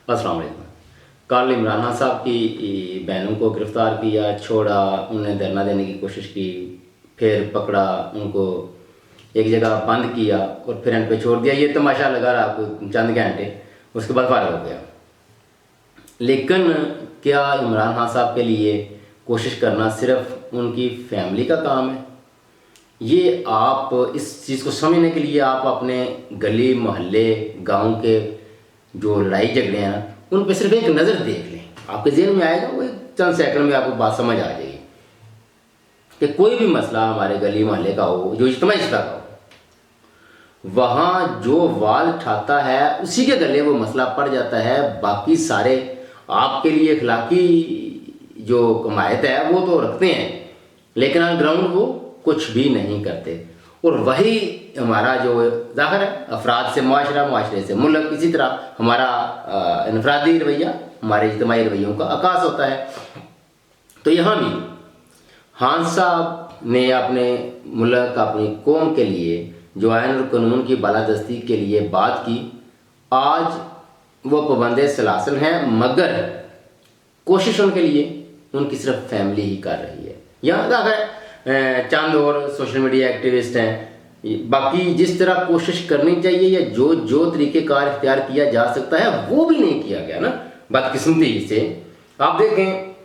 अस्सलाम वालेकुम। कल इमरान खान साहब की बहनों को गिरफ़्तार किया, छोड़ा, उन्हें धरना देने की कोशिश की, फिर पकड़ा, उनको एक जगह बंद किया और फिर एंड पे छोड़ दिया। ये तमाशा लगा रहा आपको चंद घंटे, उसके बाद फारिग हो गया। लेकिन क्या इमरान खान साहब के लिए कोशिश करना सिर्फ उनकी फैमिली का काम है? ये आप इस चीज़ को समझने के लिए आप अपने गली मोहल्ले गांव के जो लड़ाई झगड़े हैं ना, उन पर सिर्फ एक नज़र देख लें, आपके जेहन में आएगा, वो एक चंद सेकंड में आपको बात समझ आ जाएगी कि कोई भी मसला हमारे गली मोहल्ले का हो, जो इज्तिमाई सतह का हो, वहाँ जो वाल ठाता है उसी के गले वो मसला पड़ जाता है। बाकी सारे आपके लिए अखलाकी जो कमायत है वो तो रखते हैं, लेकिन ऑन ग्राउंड वो कुछ भी नहीं करते। और वही हमारा जो ज़ाहिर है अफराद से माशरा, माशरे से मुल्क, इसी तरह हमारा इनफरादी रवैया हमारे इज्तिमाई रवैयों का आकाश होता है। तो यहाँ भी खान साहब ने अपने मुल्क, अपनी कौम के लिए जो आइन और कानून की बालादस्ती के लिए बात की, आज वो पाबंद सलासल हैं, मगर कोशिश उनके लिए उनकी सिर्फ फैमिली ही कर रही है। यहाँ तक है चंद और सोशल मीडिया एक्टिविस्ट हैं, बाकी जिस तरह कोशिश करनी चाहिए या जो जो तरीक़ेकार इख्तियार किया जा सकता है वो भी नहीं किया गया ना, बदकिस्मती से। आप देखें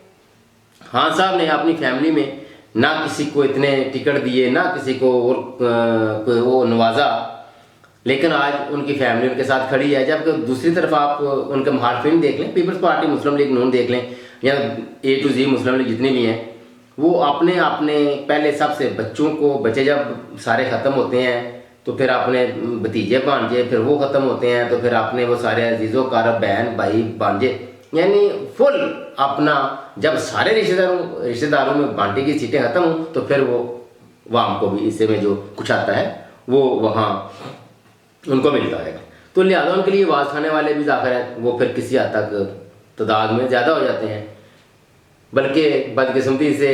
खान साहब ने अपनी फैमिली में ना किसी को इतने टिकट दिए, ना किसी को और वो नवाजा, लेकिन आज उनकी फैमिली उनके साथ खड़ी है। जबकि दूसरी तरफ आप उनके मुखालिफिन देख लें, पीपल्स पार्टी, मुस्लिम लीग नून देख लें, या A to Z Muslim league जितनी भी हैं, वो अपने अपने पहले सबसे बच्चों को, बच्चे जब सारे ख़त्म होते हैं तो फिर अपने भतीजे भांजे, फिर वो ख़त्म होते हैं तो फिर अपने वो सारे अजीज़ों कारब, बहन भाई भांजे, यानी फुल अपना, जब सारे रिश्तेदारों में बांटे की सीटें ख़त्म हों तो फिर वो वाम को भी इससे में जो कुछ आता है वो वहाँ उनको मिलता है। तो लिहाजा उनके लिए आवाज़ उठाने वाले भी ज़ाहिर है वो फिर किसी हद तक तादाद में ज़्यादा हो जाते हैं। बल्कि बदकिस्मती से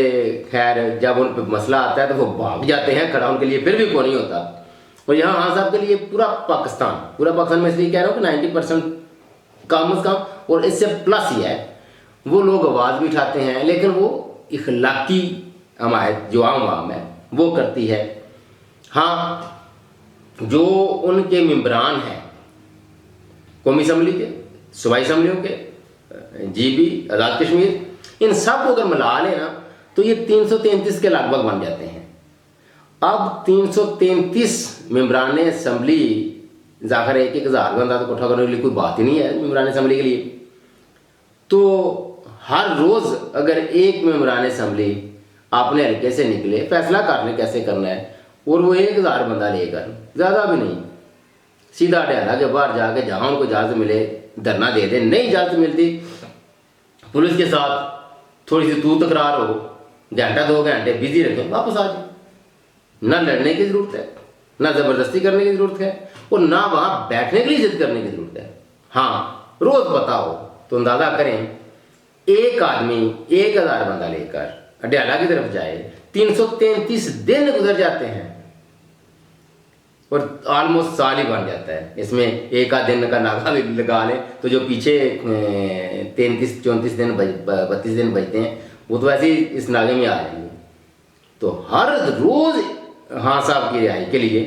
खैर जब उन पर मसला आता है तो वो भाग जाते हैं, खड़ा उनके लिए फिर भी कोई नहीं होता। और यहाँ खान साहब के लिए पूरा पाकिस्तान में इसलिए कह रहा हूँ कि 90% कम अज़ कम और इससे प्लस ही है, वो लोग आवाज़ भी उठाते हैं, लेकिन वो इखलाकी हमायत जो आम है वो करती है। हाँ, जो उनके मेंबरान हैं कौमी असम्बली के, सूबाई असम्बलियों के, GB, आज़ाद कश्मीर, इन सब को अगर मिला लेना तो ये 333 के लगभग बन जाते हैं। अब 333 मेंबरान असम्बली, ज़ाहिर है 1,000 बंदा तो इकट्ठा करने के लिए कोई बात ही नहीं है मेंबरान असम्बली के लिए। तो हर रोज़ अगर एक मेंबरान असम्बली अपने हल्के से निकले, फैसला करने कैसे करना है, और वो 1,000 बंदा लेकर, ज़्यादा भी नहीं, सीधा डैला के बाहर जाके जहाँ उनको इजाज़त मिले धरना दे दे, नहीं इजाज़त मिलती पुलिस के साथ थोड़ी सी तू तकरार हो, घंटा 2 घंटे बिजी रखें, वापस आ जाए। ना लड़ने की ज़रूरत है, ना ज़बरदस्ती करने की ज़रूरत है, और ना वहाँ बैठने के लिए जिद करने की ज़रूरत है। हाँ, रोज़ पता हो तो अंदाज़ा करें, एक आदमी 1,000 बंदा लेकर अड्याला की तरफ जाए, 333 दिन गुजर जाते हैं और ऑलमोस्ट साल ही बन जाता है। इसमें एक आध दिन का नागा भी लगा लें तो जो पीछे 33, 34 दिन, 32 दिन बचते हैं वो तो ऐसे ही इस नागे में आ जाएंगे। तो हर रोज़ हाँ साहब की रिहाई के लिए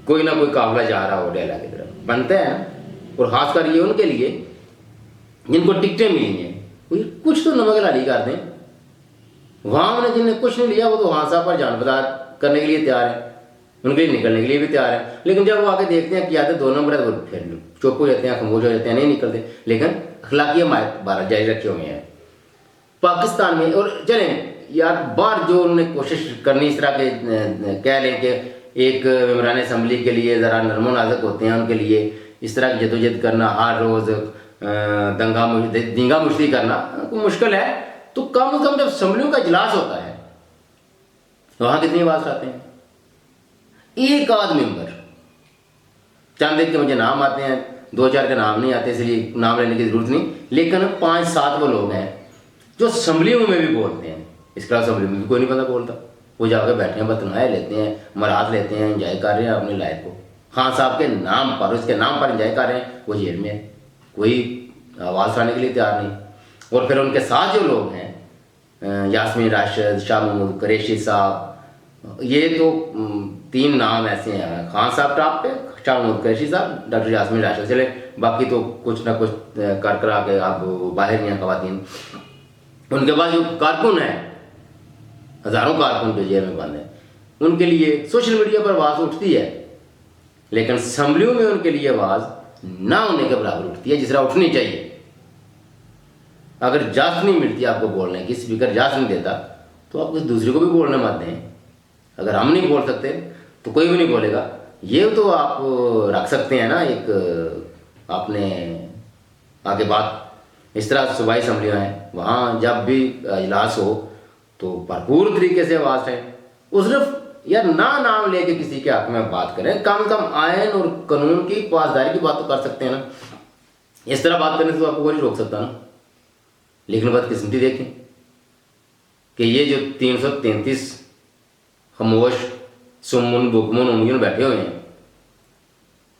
कोई ना कोई काफिला जा रहा हो डेला की तरफ, बनता है ना। और ख़ासकर ये उनके लिए जिनको टिकटें मिली हैं, वो कुछ तो नमक लाली कर दें। वहाँ उन्हें जिन्हें कुछ नहीं लिया वो तो हाँ साहब पर जान बदार करने के लिए तैयार है, उनके लिए निकलने के लिए भी तैयार है। लेकिन जब वो आके देखते हैं कि आते 2 नंबर है तो फिर चुप हो जाते हैं, खामोश हो जाते हैं, नहीं निकलते। लेकिन अखलाकी हमारे बारह जारी रखे हुए हैं पाकिस्तान में। और चलें यार, बार जो उन्होंने कोशिश करनी इस तरह के कह लें कि एक मेंबरान असम्बली के लिए ज़रा नरमो नाज़ुक होते हैं, उनके लिए इस तरह की जदोजहद करना, हर रोज़ दंगा मुश्ती करना मुश्किल है। तो कम से कम जब असम्बलियों का इजलास होता है तो वहाँ कितनी आवाज़ उठाते हैं? एक आध मेंबर, चंद एक के मुझे नाम आते हैं, 2-4 के नाम नहीं आते इसलिए नाम लेने की ज़रूरत नहीं, लेकिन 5-7 वो लोग हैं जो असम्बलियों में भी बोलते हैं। इसके अलावा असम्बली में भी कोई नहीं पता बोलता, वो जाकर बैठे हैं, बतनाए लेते हैं, मराज लेते हैं, इंजॉय कर रहे हैं अपनी लाइफ को। खान साहब के नाम पर, उसके नाम पर इंजॉय कर रहे हैं, वो जेल में है। कोई आवाज़ उठाने के लिए तैयार नहीं। और फिर उनके साथ जो लोग हैं, यास्मीन राशिद, शाह महमूद कुरैशी साहब, ये तो 3 नाम ऐसे हैं, खान साहब टॉप पे, शाह महमूद कुरैशी साहब, डॉक्टर यास्मीन राशिद, चले बाकी तो कुछ ना कुछ कर करा के आप बाहर नहीं हैं खवातीन। उनके बाद जो कारकुन हैं, हज़ारों कारकुन जो जेल में बंद हैं, उनके लिए सोशल मीडिया पर आवाज़ उठती है, लेकिन असम्बलियों में उनके लिए आवाज़ ना होने के बराबर उठती है जिस तरह उठनी चाहिए। अगर इजाज़त नहीं मिलती आपको बोलने की, स्पीकर इजाज़त नहीं देता, तो आप किसी दूसरे को भी बोलने मत दें। अगर हम नहीं बोल सकते तो कोई भी नहीं बोलेगा। ये तो आप रख सकते हैं ना, एक आपने आगे बात, इस तरह सूबाई असम्बलियाँ हैं, वहाँ जब भी इजलास हो तो भरपूर तरीके से आवाज़ उठाएं। उस सिर्फ यार ना नाम लेके किसी के हक में बात करें, कम से कम आयन और कानून की पासदारी की बात तो कर सकते हैं ना। इस तरह बात करने से तो आपको कोई नहीं रोक सकता ना। लेकिन बदकिस्मती देखें कि ये जो 333 खामोश सुम्मुन बुकमुन उमगीन बैठे हुए हैं,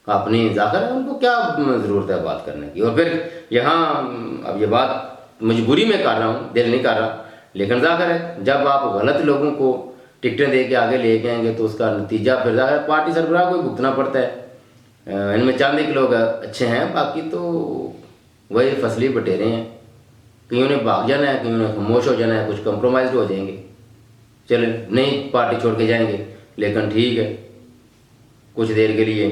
अपनी जाकर है, उनको क्या ज़रूरत है बात करने की। और फिर यहाँ अब ये बात मजबूरी में कर रहा हूँ, दिल नहीं कर रहा, लेकिन जाकर है जब आप गलत लोगों को टिकटें दे के आगे लेके आएंगे तो उसका नतीजा फिर जाकर पार्टी सरबराह को भुगतना पड़ता है। इनमें चंद एक लोग अच्छे हैं, बाकी तो वही फसली बटेरे हैं। कईयों ने भाग जाना है, कईयों ने खामोश हो जाना है, कुछ कंप्रोमाइज़ हो जाएंगे, चले नहीं पार्टी छोड़ के जाएंगे, लेकिन ठीक है कुछ देर के लिए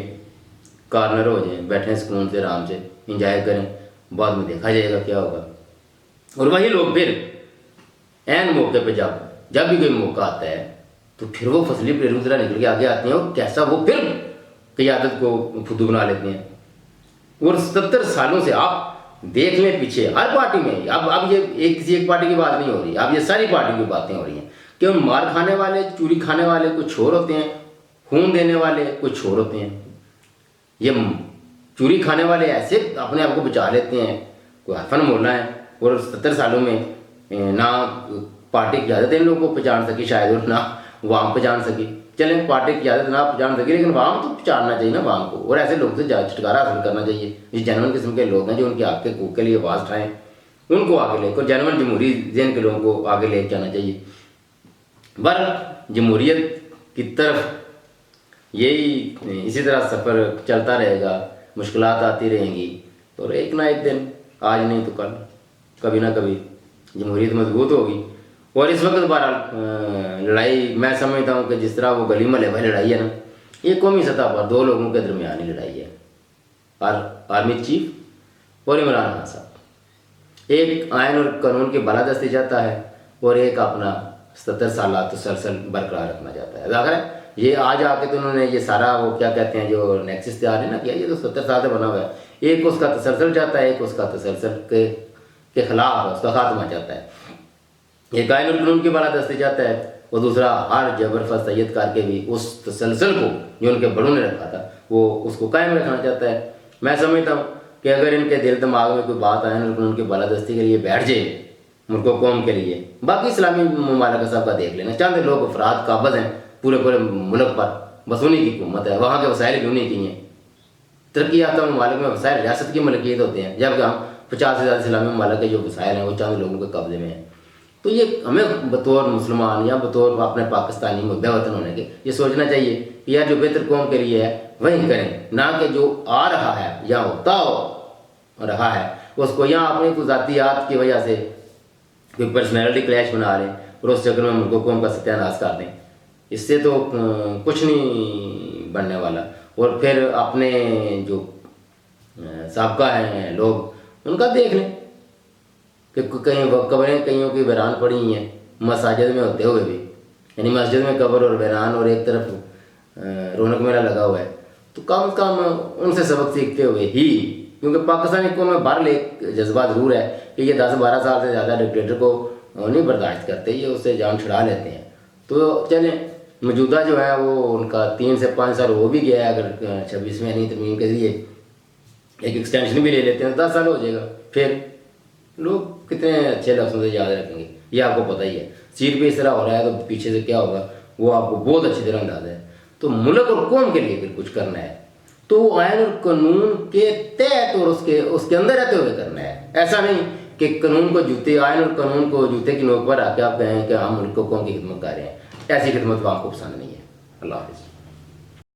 कार्नर हो जाएं, बैठें सुकून से आराम से इंजॉय करें, बाद में देखा जाएगा क्या होगा। और वही लोग फिर ऐन मौके पे जब भी कोई मौका आता है तो फिर वो फसली प्रेरू तरह निकल के आगे आते हैं और कैसा वो फिर क़यादत को फुद्दू बना लेते हैं। और 70 सालों से आप देख लें पीछे हर पार्टी में, अब ये किसी एक पार्टी की बात नहीं हो रही, अब ये सारी पार्टी की बातें हो रही हैं कि उन मार खाने वाले, चूरी खाने वाले कुछ छोर होते हैं, खून देने वाले कुछ छोर होते हैं। ये चूरी खाने वाले ऐसे अपने आप को बचा लेते हैं, कोई हरफन मोलना है। और 70 सालों में ना पार्टी की क़यादत इन लोगों को पहचान सकी शायद, और ना वाम पहचान सकी। चलें पार्टी की क़यादत ना पहचान सकी, लेकिन वाम तो पहचानना चाहिए ना वाम को, और ऐसे लोग से छुटकारा हासिल करना चाहिए। जो जेन्युइन किस्म के लोग हैं, जो उनके हक के हकूक़ के लिए आवाज़ उठाएं, उनको आगे लेकर जेन्युइन जमहूरी ज़हन के लोगों को आगे ले जाना चाहिए। बहरहाल जमहूरियत की तरफ यही इसी तरह सफ़र चलता रहेगा, मुश्किलात आती रहेंगी, और एक ना एक दिन, आज नहीं तो कल, कभी ना कभी जमहूरियत मजबूत होगी। और इस वक्त बहरहाल लड़ाई मैं समझता हूँ कि जिस तरह वो गली महल्ले वाली लड़ाई है ना, ये कौमी सतह पर 2 लोगों के दरमियान ही लड़ाई है, आर्मी चीफ और इमरान खान साहब। एक आयन और कानून की बालादस्ती चाहता है और एक अपना 70 साल तसलसल बरकरार रखना चाहता है। जाहिर है ये आज आके तो उन्होंने ये सारा वो क्या कहते हैं जो नेक्सस तैयार है ना किया, ये तो 70 साल से बना हुआ है। एक उसका तसलसल चाहता है, एक उसका तसलसल के खिलाफ उसका खात्मा चाहता है। एक आयन और कानून की बालादस्ती चाहता है और दूसरा हर जबरदस्त तैयद करके भी उस तसलसल को जो उनके बड़ों ने रखा था वो उसको कायम रखना चाहता है। मैं समझता हूँ कि अगर इनके दिल दिमाग में कोई बात आयन और कानून की बालादस्ती के लिए बैठ जाए, मुल्क कौम के लिए, बाकी इस्लामी ममालिक सब का देख लेना, चंद लोग अफराद काबज हैं पूरे मुल्क पर, बस उन्हीं की हुकूमत है, वहाँ के वसाइल भी उन्हीं की हैं। तरक्की याफ्ता ममालिक में वसाइल रियासत की मलकियत होते हैं, जबकि हम 50 से ज़्यादा इस्लामी ममालिक के जो वसाइल हैं वो चंद लोगों के कब्जे में हैं। तो ये हमें बतौर मुसलमान या बतौर अपने पाकिस्तानी मुद्दा वतन होने के ये सोचना चाहिए कि यार जो बेहतर कौम के लिए है वही करें, ना कि जो आ रहा है या होता हो रहा है उसको या अपनी कुछ ज़ातियात की वजह से कोई पर्सनैलिटी क्लैश बना लें और उस चक्कर में मुल्क कौम का सत्यानाश कर दें। इससे तो कुछ नहीं बनने वाला। और फिर अपने जो साबका हैं लोग उनका देख लें कि कहीं कब्रें कईयों की वीरान पड़ी हैं मसाजिद में होते हुए भी, यानी मस्जिद में कब्र और वीरान और एक तरफ रौनक मेला लगा हुआ है, तो कम से कम उनसे सबक सीखते हुए ही, क्योंकि पाकिस्तानी कौम में बाहर एक जज्बा ज़रूर है कि ये 10-12 साल से ज़्यादा डिक्टेटर को नहीं बर्दाश्त करते, ये उससे जान छुड़ा लेते हैं। तो चलें मौजूदा जो है वो उनका 3 से 5 साल हो भी गया है, अगर 26 में नहीं तरमीम के लिए एक एक्सटेंशन भी ले लेते हैं 10 साल हो जाएगा, फिर लोग कितने अच्छे लफ्ज़ों से याद रखेंगे ये आपको पता ही है। सीट पे इस तरह हो रहा है तो पीछे से क्या होगा वो आपको बहुत अच्छी तरह अंदाज़ा है। तो मुल्क और कौम के लिए फिर कुछ करना है तो आयन और कानून के तहत और उसके उसके अंदर रहते हुए करना है। ऐसा नहीं कि कानून को जूते, आयन और कानून को जूते की नोक पर आके आप कहें कि हम उनको कौन की खिदमत कर रहे हैं। ऐसी खिदमत को आपको पसंद नहीं है। अल्लाह हाफिज़।